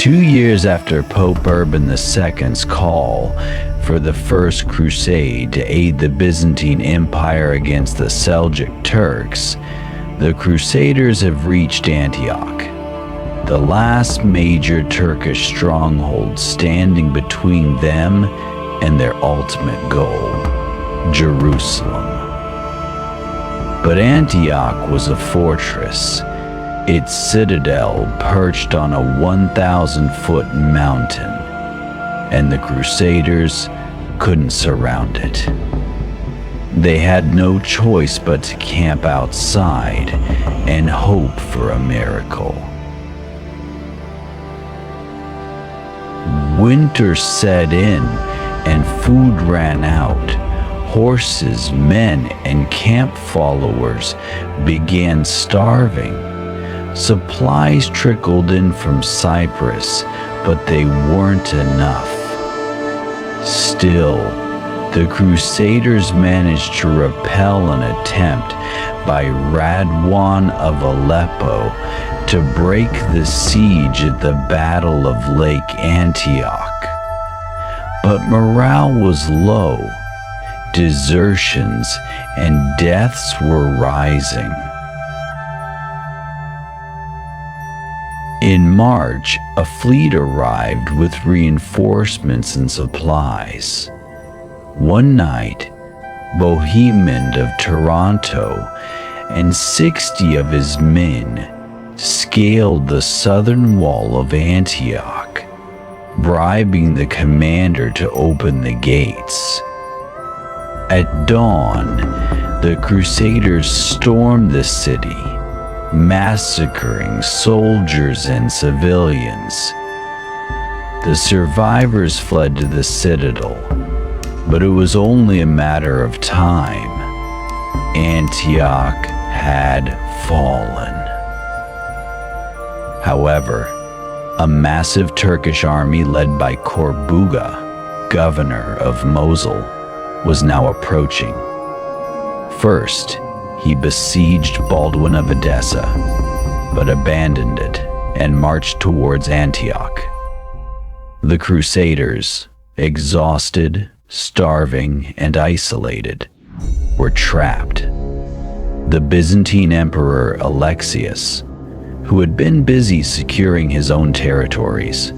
2 years after Pope Urban II's call for the First Crusade to aid the Byzantine Empire against the Seljuk Turks, the Crusaders have reached Antioch, the last major Turkish stronghold standing between them and their ultimate goal, Jerusalem. But Antioch was a fortress, its citadel perched on a 1,000-foot mountain, and the Crusaders couldn't surround it. They had no choice but to camp outside and hope for a miracle. Winter set in and food ran out. Horses, men, and camp followers began starving. Supplies trickled in from Cyprus, but they weren't enough. Still, the Crusaders managed to repel an attempt by Radwan of Aleppo to break the siege at the Battle of Lake Antioch. But morale was low, desertions and deaths were rising. In March, a fleet arrived with reinforcements and supplies. One night, Bohemond of Taranto and 60 of his men scaled the southern wall of Antioch, bribing the commander to open the gates. At dawn, the Crusaders stormed the city, massacring soldiers and civilians. The survivors fled to the citadel, but it was only a matter of time. Antioch had fallen. However, a massive Turkish army led by Kür Bugha, governor of Mosul, was now approaching. First, he besieged Baldwin of Edessa, but abandoned it and marched towards Antioch. The Crusaders, exhausted, starving, and isolated, were trapped. The Byzantine Emperor Alexius, who had been busy securing his own territories,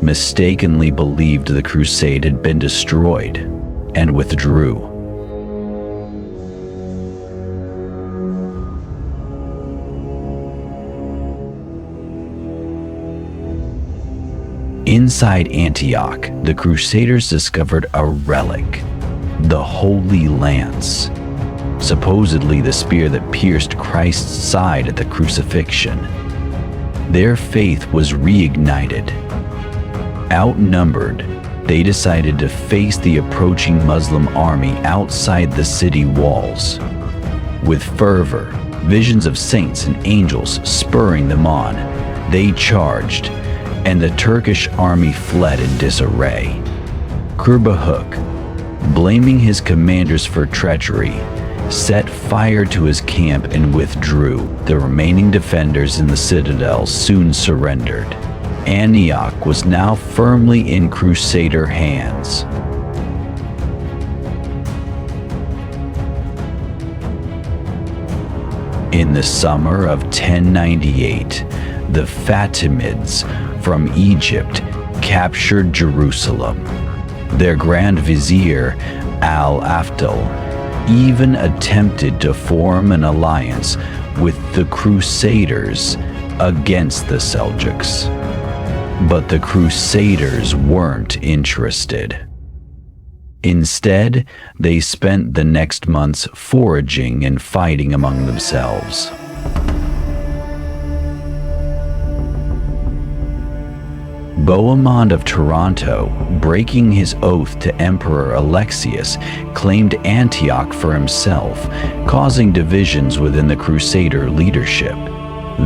mistakenly believed the crusade had been destroyed and withdrew. Inside Antioch, the Crusaders discovered a relic, the Holy Lance, supposedly the spear that pierced Christ's side at the crucifixion. Their faith was reignited. Outnumbered, they decided to face the approaching Muslim army outside the city walls. With fervor, visions of saints and angels spurring them on, they charged, and the Turkish army fled in disarray. Kür Bugha, blaming his commanders for treachery, set fire to his camp and withdrew. The remaining defenders in the citadel soon surrendered. Antioch was now firmly in Crusader hands. In the summer of 1098, the Fatimids from Egypt captured Jerusalem. Their Grand Vizier, Al-Afdal, even attempted to form an alliance with the Crusaders against the Seljuks. But the Crusaders weren't interested. Instead, they spent the next months foraging and fighting among themselves. Bohemond of Taranto, breaking his oath to Emperor Alexius, claimed Antioch for himself, causing divisions within the Crusader leadership.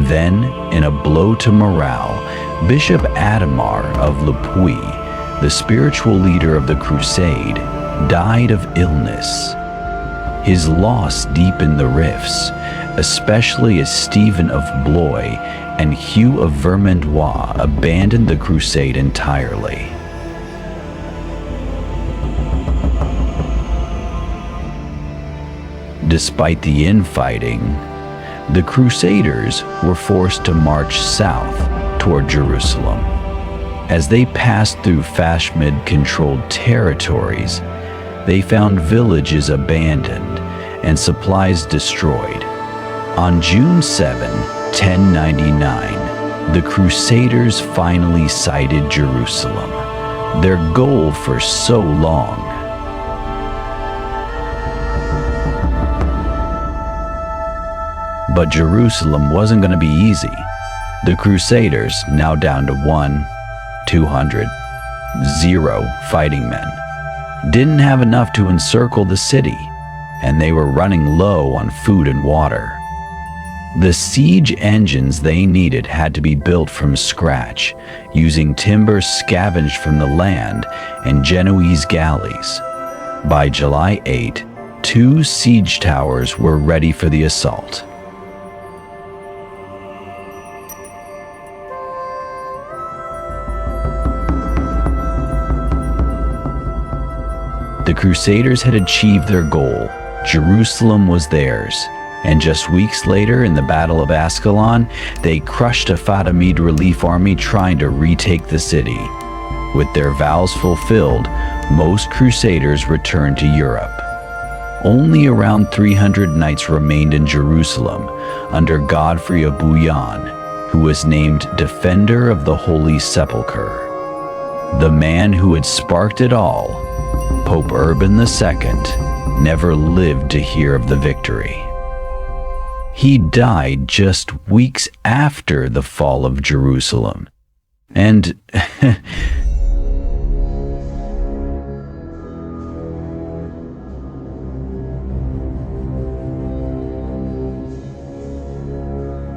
Then, in a blow to morale, Bishop Adhemar of Lipui, the spiritual leader of the Crusade, died of illness. His loss deepened the rifts, especially as Stephen of Blois and Hugh of Vermandois abandoned the crusade entirely. Despite the infighting, the Crusaders were forced to march south toward Jerusalem. As they passed through Fashmid-controlled territories, they found villages abandoned and supplies destroyed. On June 7, 1099, the Crusaders finally sighted Jerusalem, their goal for so long. But Jerusalem wasn't going to be easy. The Crusaders, now down to 200 fighting men, didn't have enough to encircle the city, and they were running low on food and water. The siege engines they needed had to be built from scratch, using timber scavenged from the land and Genoese galleys. By July 8, 2 siege towers were ready for the assault. The Crusaders had achieved their goal. Jerusalem was theirs. And just weeks later, in the Battle of Ascalon, they crushed a Fatimid relief army trying to retake the city. With their vows fulfilled, most Crusaders returned to Europe. Only around 300 knights remained in Jerusalem under Godfrey of Bouillon, who was named Defender of the Holy Sepulchre. The man who had sparked it all, Pope Urban II, never lived to hear of the victory. He died just weeks after the fall of Jerusalem. And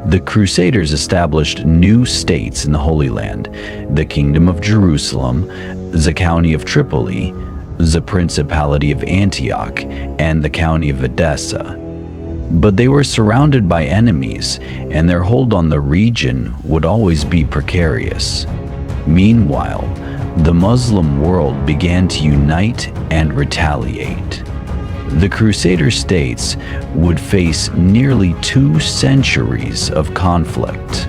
the Crusaders established new states in the Holy Land: the Kingdom of Jerusalem, the County of Tripoli, the Principality of Antioch, and the County of Edessa. But they were surrounded by enemies, and their hold on the region would always be precarious. Meanwhile, the Muslim world began to unite and retaliate. The Crusader states would face nearly 2 centuries of conflict.